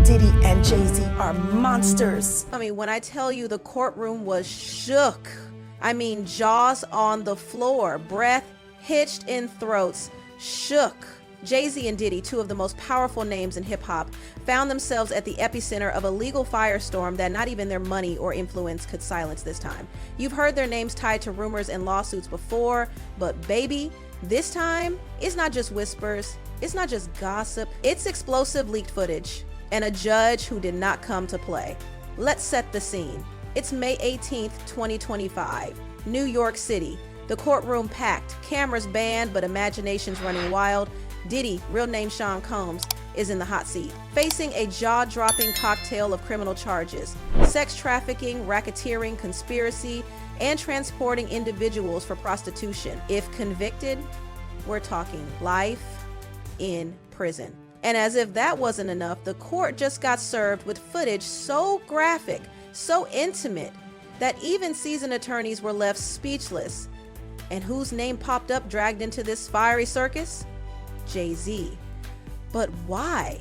Diddy and Jay-Z are monsters. I mean, when I tell you the courtroom was shook, I mean jaws on the floor, breath hitched in throats, shook. Jay-Z and Diddy, two of the most powerful names in hip-hop, found themselves at the epicenter of a legal firestorm that not even their money or influence could silence this time. You've heard their names tied to rumors and lawsuits before, but baby, this time, it's not just whispers, it's not just gossip, it's explosive leaked footage and a judge who did not come to play. Let's set the scene. It's May 18th, 2025, New York City. The courtroom packed, cameras banned, but imaginations running wild. Diddy, real name Sean Combs, is in the hot seat, facing a jaw-dropping cocktail of criminal charges: sex trafficking, racketeering, conspiracy, and transporting individuals for prostitution. If convicted, we're talking life in prison. And as if that wasn't enough, the court just got served with footage so graphic, so intimate, that even seasoned attorneys were left speechless. And whose name popped up dragged into this fiery circus? Jay-Z. But why?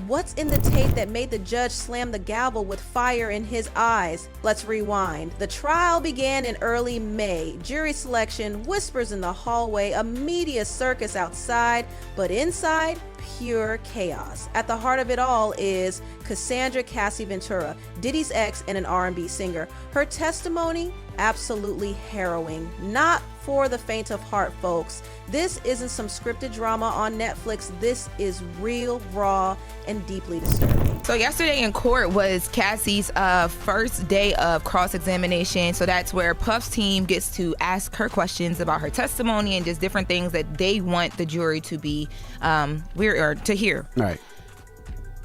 What's in the tape that made the judge slam the gavel with fire in his eyes? Let's rewind. The trial began in early May. Jury selection, whispers in the hallway, a media circus outside, but inside, pure chaos. At the heart of it all is Cassandra Cassie Ventura, Diddy's ex and an R&B singer. Her testimony, absolutely harrowing. Not for the faint of heart, folks. This isn't some scripted drama on Netflix. This is real, raw, and deeply disturbing. So yesterday in court was Cassie's first day of cross-examination. So that's where Puff's team gets to ask her questions about her testimony and just different things that they want the jury to be to hear. Right.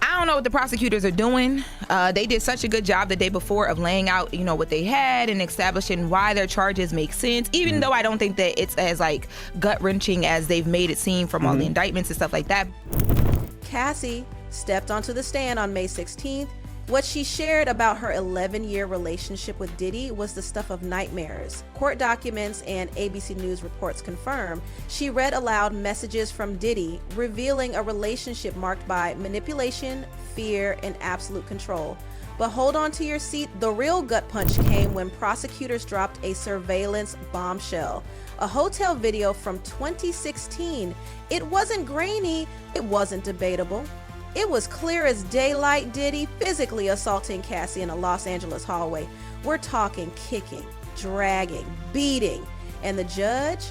I don't know what the prosecutors are doing. They did such a good job the day before of laying out, what they had and establishing why their charges make sense, even though I don't think that it's as gut-wrenching as they've made it seem from all the indictments and stuff like that. Cassie stepped onto the stand on May 16th. What she shared about her 11-year relationship with Diddy was the stuff of nightmares. Court documents and ABC News reports confirm she read aloud messages from Diddy revealing a relationship marked by manipulation, fear, and absolute control. But hold on to your seat, the real gut punch came when prosecutors dropped a surveillance bombshell. A hotel video from 2016. It wasn't grainy, it wasn't debatable. It was clear as daylight Diddy physically assaulting Cassie in a Los Angeles hallway. We're talking kicking, dragging, beating. And the judge?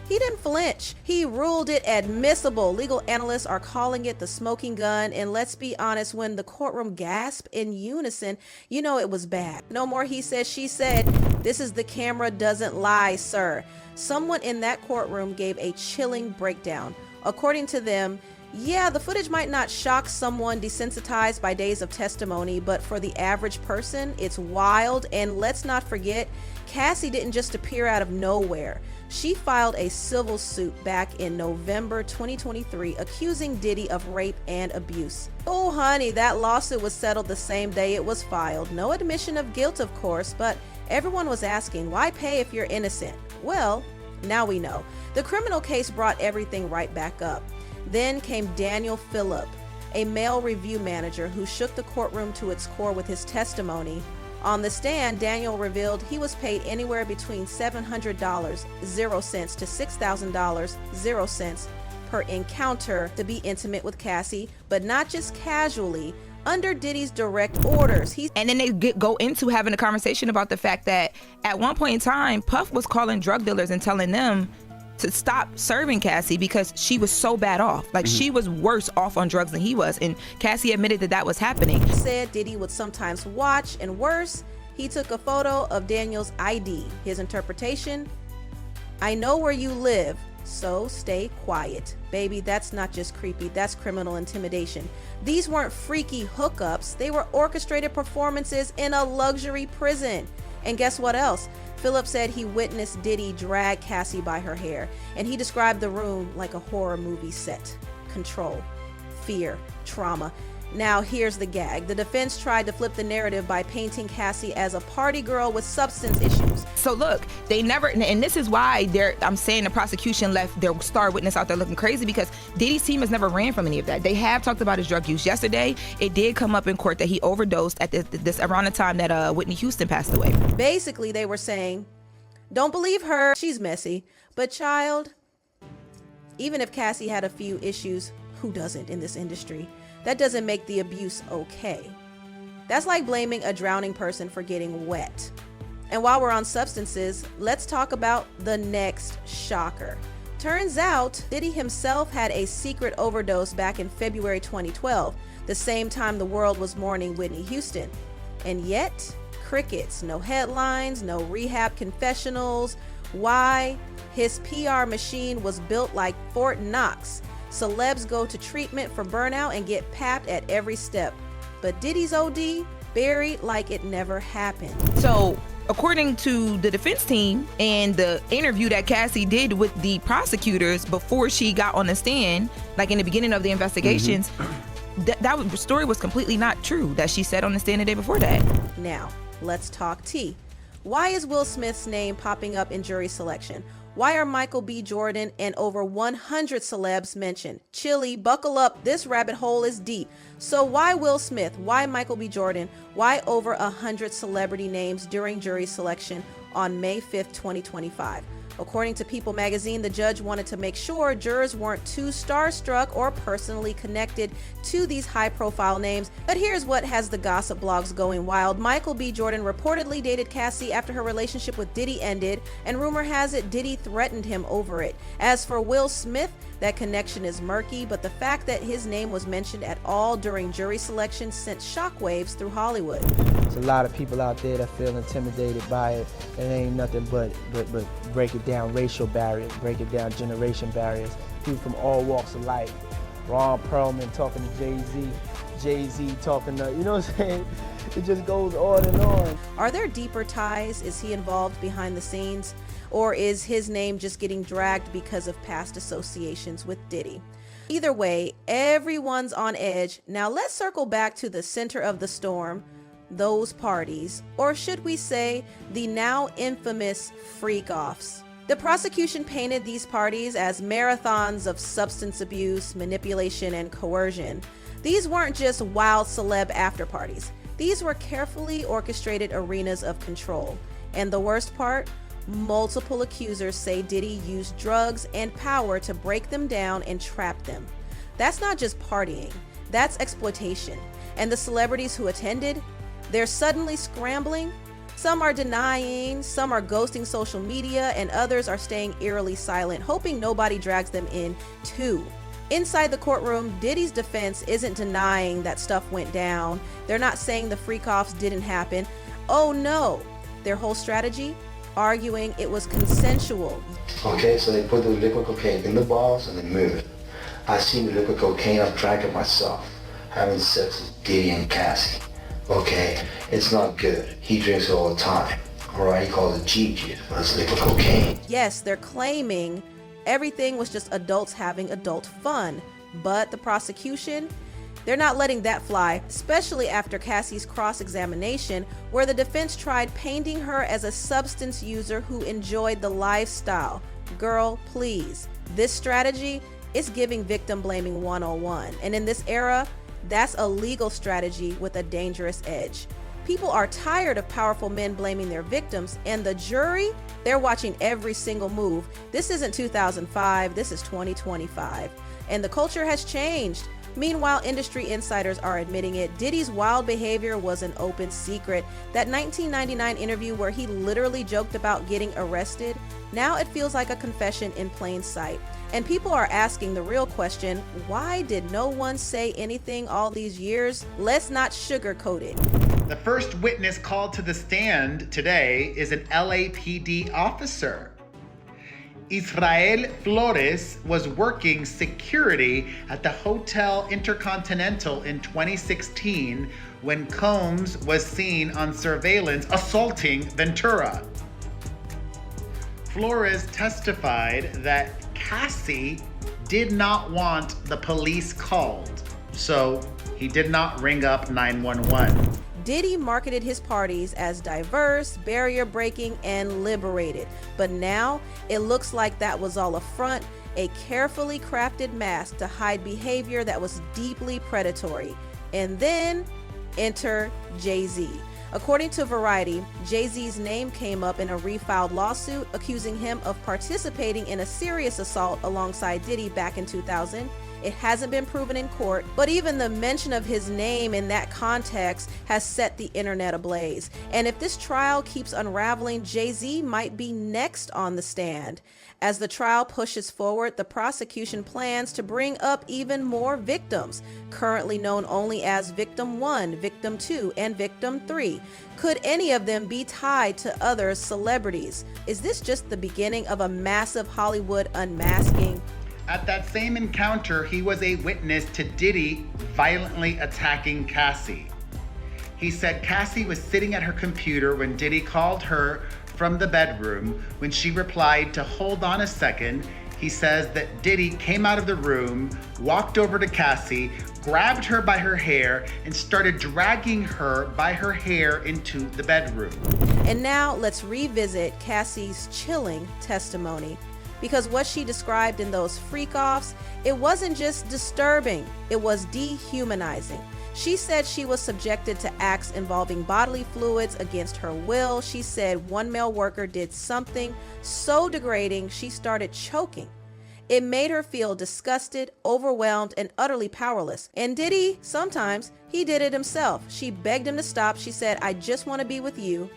He didn't flinch. He ruled it admissible. Legal analysts are calling it the smoking gun. And let's be honest, when the courtroom gasped in unison, it was bad. No more he said, she said. This is the camera doesn't lie, sir. Someone in that courtroom gave a chilling breakdown. According to them, yeah, the footage might not shock someone desensitized by days of testimony, but for the average person, it's wild. And let's not forget, Cassie didn't just appear out of nowhere. She filed a civil suit back in November 2023, accusing Diddy of rape and abuse. Oh, honey, that lawsuit was settled the same day it was filed. No admission of guilt, of course, but everyone was asking, why pay if you're innocent? Well, now we know. The criminal case brought everything right back up. Then came Daniel Phillip, a male review manager who shook the courtroom to its core with his testimony. On the stand, Daniel revealed he was paid anywhere between $700, 0 cents, to $6,000, 0 cents per encounter to be intimate with Cassie, but not just casually, under Diddy's direct orders. And then they go into having a conversation about the fact that at one point in time, Puff was calling drug dealers and telling them to stop serving Cassie because she was so bad off. She was worse off on drugs than he was. And Cassie admitted that was happening. He said Diddy would sometimes watch, and worse, he took a photo of Daniel's ID. His interpretation: I know where you live, so stay quiet. Baby, that's not just creepy, that's criminal intimidation. These weren't freaky hookups, they were orchestrated performances in a luxury prison. And guess what else? Phillip said he witnessed Diddy drag Cassie by her hair, and he described the room like a horror movie set. Control, fear, trauma. Now here's the gag. The defense tried to flip the narrative by painting Cassie as a party girl with substance issues. interviews. So look, they never, and this is why I'm saying the prosecution left their star witness out there looking crazy, because Diddy's team has never ran from any of that. They have talked about his drug use. Yesterday, it did come up in court that he overdosed at this around the time that Whitney Houston passed away. Basically, they were saying, don't believe her, she's messy. But child, even if Cassie had a few issues, who doesn't in this industry? That doesn't make the abuse okay. That's like blaming a drowning person for getting wet. And while we're on substances, let's talk about the next shocker. Turns out, Diddy himself had a secret overdose back in February 2012, the same time the world was mourning Whitney Houston. And yet, crickets, no headlines, no rehab confessionals. Why? His PR machine was built like Fort Knox. Celebs go to treatment for burnout and get papped at every step. But Diddy's OD, buried like it never happened. So, according to the defense team and the interview that Cassie did with the prosecutors before she got on the stand, like in the beginning of the investigations, that story was completely not true that she said on the stand the day before that. Now, let's talk tea. Why is Will Smith's name popping up in jury selection? Why are Michael B. Jordan and over 100 celebs mentioned? Chili, buckle up, this rabbit hole is deep. So why Will Smith? Why Michael B. Jordan? Why over 100 celebrity names during jury selection on May 5th, 2025? According to People magazine, the judge wanted to make sure jurors weren't too starstruck or personally connected to these high-profile names. But here's what has the gossip blogs going wild. Michael B. Jordan reportedly dated Cassie after her relationship with Diddy ended, and rumor has it Diddy threatened him over it. As for Will Smith, that connection is murky, but the fact that his name was mentioned at all during jury selection sent shockwaves through Hollywood. There's a lot of people out there that feel intimidated by it, and it ain't nothing but break it down racial barriers, break it down generation barriers. People from all walks of life. Ron Perlman talking to Jay-Z, Jay-Z talking to, you know what I'm saying? It just goes on and on. Are there deeper ties? Is he involved behind the scenes? Or is his name just getting dragged because of past associations with Diddy? Either way, everyone's on edge. Now let's circle back to the center of the storm, those parties, or should we say the now infamous freak-offs. The prosecution painted these parties as marathons of substance abuse, manipulation, and coercion. These weren't just wild celeb after parties. These were carefully orchestrated arenas of control. And the worst part? Multiple accusers say Diddy used drugs and power to break them down and trap them. That's not just partying, that's exploitation. And the celebrities who attended, they're suddenly scrambling. Some are denying, some are ghosting social media, and others are staying eerily silent, hoping nobody drags them in too. Inside the courtroom, Diddy's defense isn't denying that stuff went down. They're not saying the freak-offs didn't happen. Oh no, their whole strategy? Arguing it was consensual. Okay, so they put the liquid cocaine in the balls and they move it. I seen the liquid cocaine, I've drank it myself, having sex with Diddy and Cassie. Okay, it's not good. He drinks it all the time. Alright, he calls it G-juice, but it's liquid cocaine. Yes, they're claiming everything was just adults having adult fun, but the prosecution, they're not letting that fly, especially after Cassie's cross-examination, where the defense tried painting her as a substance user who enjoyed the lifestyle. Girl, please. This strategy is giving victim blaming 101. And in this era, that's a legal strategy with a dangerous edge. People are tired of powerful men blaming their victims, and the jury, they're watching every single move. This isn't 2005, this is 2025. And the culture has changed. Meanwhile, industry insiders are admitting it. Diddy's wild behavior was an open secret. That 1999 interview where he literally joked about getting arrested, now it feels like a confession in plain sight. And people are asking the real question, why did no one say anything all these years? Let's not sugarcoat it. The first witness called to the stand today is an LAPD officer. Israel Flores was working security at the Hotel Intercontinental in 2016 when Combs was seen on surveillance assaulting Ventura. Flores testified that Cassie did not want the police called, so he did not ring up 911. Diddy marketed his parties as diverse, barrier-breaking, and liberated. But now, it looks like that was all a front, a carefully crafted mask to hide behavior that was deeply predatory. And then, enter Jay-Z. According to Variety, Jay-Z's name came up in a refiled lawsuit accusing him of participating in a serious assault alongside Diddy back in 2000. It hasn't been proven in court, but even the mention of his name in that context has set the internet ablaze. And if this trial keeps unraveling, Jay-Z might be next on the stand. As the trial pushes forward, the prosecution plans to bring up even more victims, currently known only as Victim 1, Victim 2, and Victim 3. Could any of them be tied to other celebrities? Is this just the beginning of a massive Hollywood unmasking? At that same encounter, he was a witness to Diddy violently attacking Cassie. He said Cassie was sitting at her computer when Diddy called her from the bedroom. When she replied to hold on a second, he says that Diddy came out of the room, walked over to Cassie, grabbed her by her hair, and started dragging her by her hair into the bedroom. And now let's revisit Cassie's chilling testimony. Because what she described in those freak-offs, it wasn't just disturbing, it was dehumanizing. She said she was subjected to acts involving bodily fluids against her will. She said one male worker did something so degrading she started choking. It made her feel disgusted, overwhelmed, and utterly powerless. And Diddy, sometimes, he did it himself. She begged him to stop. She said, "I just want to be with you."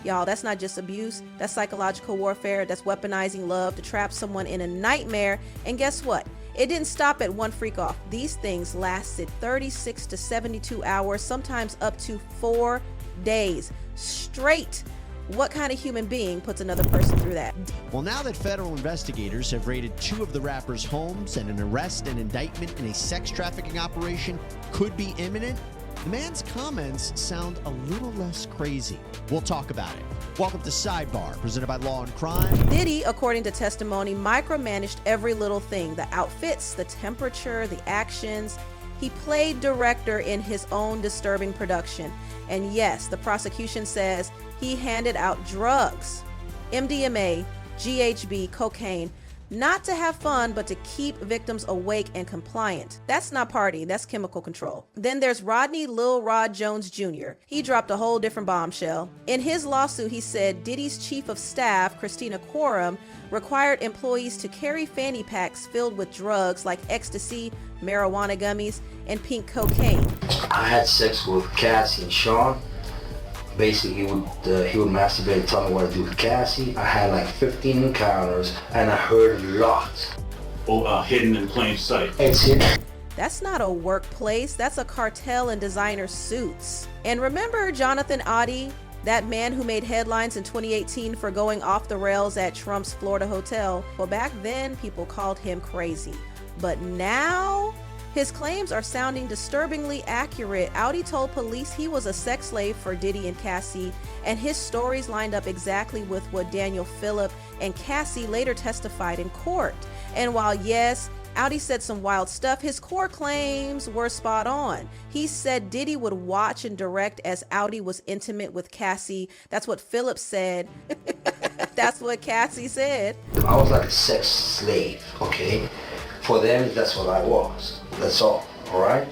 Y'all, that's not just abuse, that's psychological warfare, that's weaponizing love to trap someone in a nightmare. And guess what? It didn't stop at one freak off. These things lasted 36 to 72 hours, sometimes up to 4 days straight. What kind of human being puts another person through that? Well, now that federal investigators have raided 2 of the rapper's homes and an arrest and indictment in a sex trafficking operation could be imminent, the man's comments sound a little less crazy. We'll talk about it. Welcome to Sidebar, presented by Law and Crime. Diddy, according to testimony, micromanaged every little thing: the outfits, the temperature, the actions. He played director in his own disturbing production. And yes, the prosecution says he handed out drugs, MDMA, GHB, cocaine, not to have fun, but to keep victims awake and compliant. That's not partying, that's chemical control. Then there's Rodney Lil Rod Jones Jr. He dropped a whole different bombshell. In his lawsuit, he said Diddy's chief of staff, Christina Quorum, required employees to carry fanny packs filled with drugs like ecstasy, marijuana gummies, and pink cocaine. I had sex with Cassie and Sean. Basically, he would masturbate and tell me what to do with Cassie. I had like 15 encounters, and I heard a lot. Hidden in plain sight. It's hidden. That's not a workplace, that's a cartel in designer suits. And remember Jonathan Oddie, that man who made headlines in 2018 for going off the rails at Trump's Florida hotel? Well, back then, people called him crazy. But now, his claims are sounding disturbingly accurate. Oddie told police he was a sex slave for Diddy and Cassie, and his stories lined up exactly with what Daniel Phillip and Cassie later testified in court. And while yes, Oddie said some wild stuff, his core claims were spot on. He said Diddy would watch and direct as Oddie was intimate with Cassie. That's what Phillip said. That's what Cassie said. I was like a sex slave, okay? For them, that's what I was. That's all right?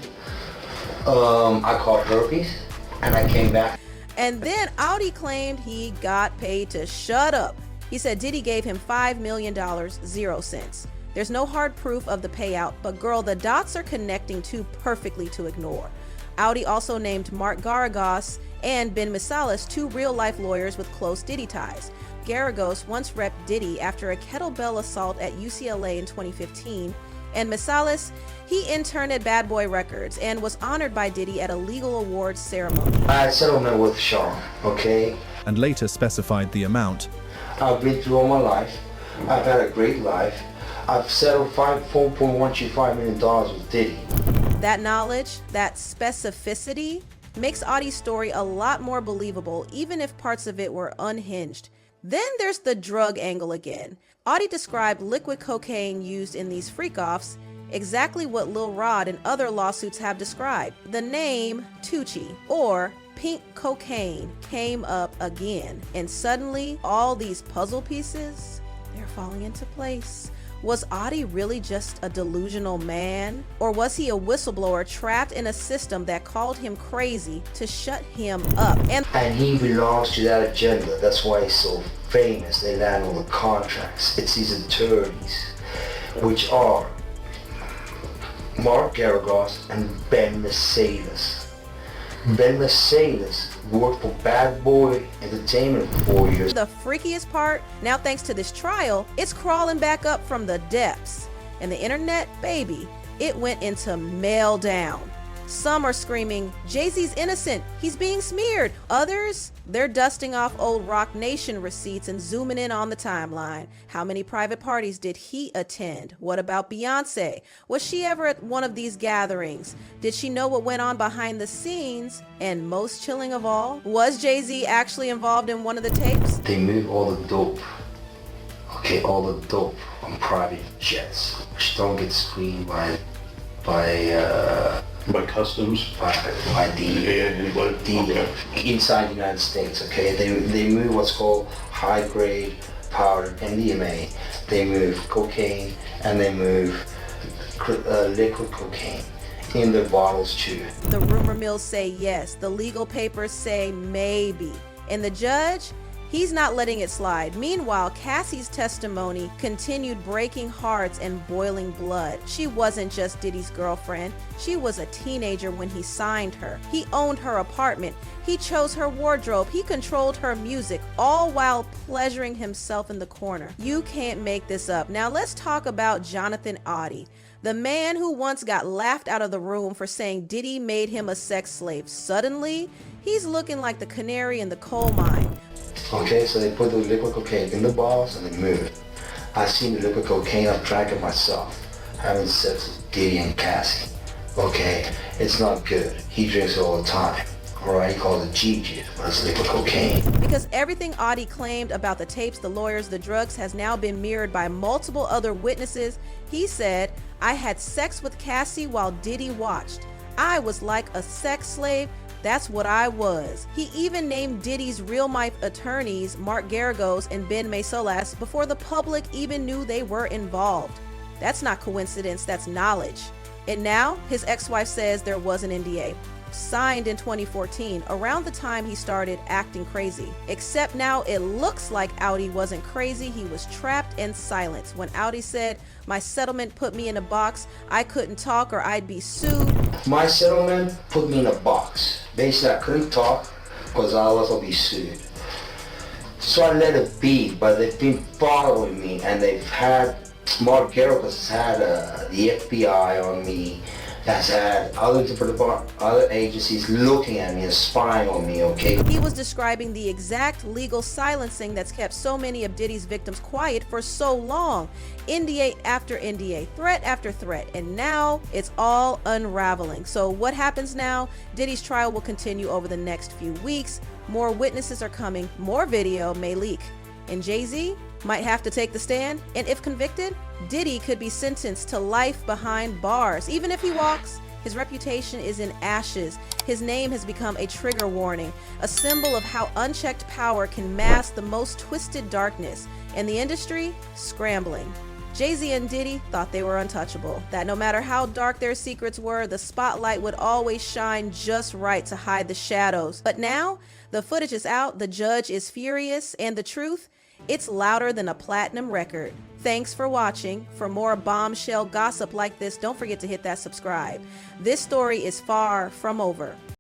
I caught herpes, and I came back. And then Oddie claimed he got paid to shut up. He said Diddy gave him $5 million, 0 cents. There's no hard proof of the payout, but girl, the dots are connecting too perfectly to ignore. Oddie also named Mark Garagos and Ben Misalis, 2 real-life lawyers with close Diddy ties. Garagos once repped Diddy after a kettlebell assault at UCLA in 2015, and Misalis, he interned at Bad Boy Records and was honored by Diddy at a legal awards ceremony. I had settlement with Sean, okay? And later specified the amount. I've been through all my life. I've had a great life. I've settled $4.125 million with Diddy. That knowledge, that specificity, makes Oddie's story a lot more believable, even if parts of it were unhinged. Then there's the drug angle again. Oddie described liquid cocaine used in these freak-offs. exactly what Lil Rod and other lawsuits have described. The name Tucci, or pink cocaine, came up again, and suddenly all these puzzle pieces, they're falling into place. Was Audie really just a delusional man? Or was he a whistleblower trapped in a system that called him crazy to shut him up? And he belongs to that agenda. That's why he's so famous. They land all the contracts. It's his attorneys, which are Mark Garagos and Ben Mercedes. Ben Mercedes worked for Bad Boy Entertainment for 4 years. The freakiest part, now thanks to this trial, it's crawling back up from the depths. And the internet, baby, it went into meltdown. Some are screaming, Jay-Z's innocent, he's being smeared. Others, they're dusting off old Rock Nation receipts and zooming in on the timeline. How many private parties did he attend? What about Beyonce? Was she ever at one of these gatherings? Did she know what went on behind the scenes? And most chilling of all, was Jay-Z actually involved in one of the tapes? They move all the dope, all the dope on private jets, which don't get screened by customs, by the inside the United States. Okay, they move what's called high grade powder, MDMA. They move cocaine and they move liquid cocaine in their bottles too. The rumor mills say yes, the legal papers say maybe, and the judge, he's not letting it slide. Meanwhile, Cassie's testimony continued breaking hearts and boiling blood. She wasn't just Diddy's girlfriend. She was a teenager when he signed her. He owned her apartment. He chose her wardrobe. He controlled her music, all while pleasuring himself in the corner. You can't make this up. Now let's talk about Jonathan Audie, the man who once got laughed out of the room for saying Diddy made him a sex slave. Suddenly, he's looking like the canary in the coal mine. Okay, so they put the liquid cocaine in the bottles and they move it. I seen the liquid cocaine, I've drank it myself, having sex with Diddy and Cassie. Okay, it's not good. He drinks it all the time. Alright, he calls it Gigi, but it's liquid cocaine. Because everything Audie claimed about the tapes, the lawyers, the drugs has now been mirrored by multiple other witnesses. He said, I had sex with Cassie while Diddy watched. I was like a sex slave. That's what I was. He even named Diddy's real-life attorneys, Mark Garagos and Ben Mercedes, before the public even knew they were involved. That's not coincidence, that's knowledge. And now, his ex-wife says there was an NDA, signed in 2014, around the time he started acting crazy. Except now it looks like Audie wasn't crazy, he was trapped and silenced. When Audie said, my settlement put me in a box, I couldn't talk or I'd be sued. My settlement put me in a box. Basically, I couldn't talk because I was going to be sued. So I let it be, but they've been following me and they've had, Mark Garagos has had the FBI on me, has had other agencies looking at me and spying on me, okay? He was describing the exact legal silencing that's kept so many of Diddy's victims quiet for so long. NDA after NDA, threat after threat, and now it's all unraveling. So what happens now? Diddy's trial will continue over the next few weeks. More witnesses are coming, more video may leak. And Jay-Z might have to take the stand, and if convicted, Diddy could be sentenced to life behind bars. Even if he walks, his reputation is in ashes. His name has become a trigger warning, a symbol of how unchecked power can mask the most twisted darkness, and the industry scrambling. Jay-Z and Diddy thought they were untouchable, that no matter how dark their secrets were, the spotlight would always shine just right to hide the shadows. But now, the footage is out, the judge is furious, and the truth, it's louder than a platinum record. Thanks for watching. For more bombshell gossip like this, don't forget to hit that subscribe. This story is far from over.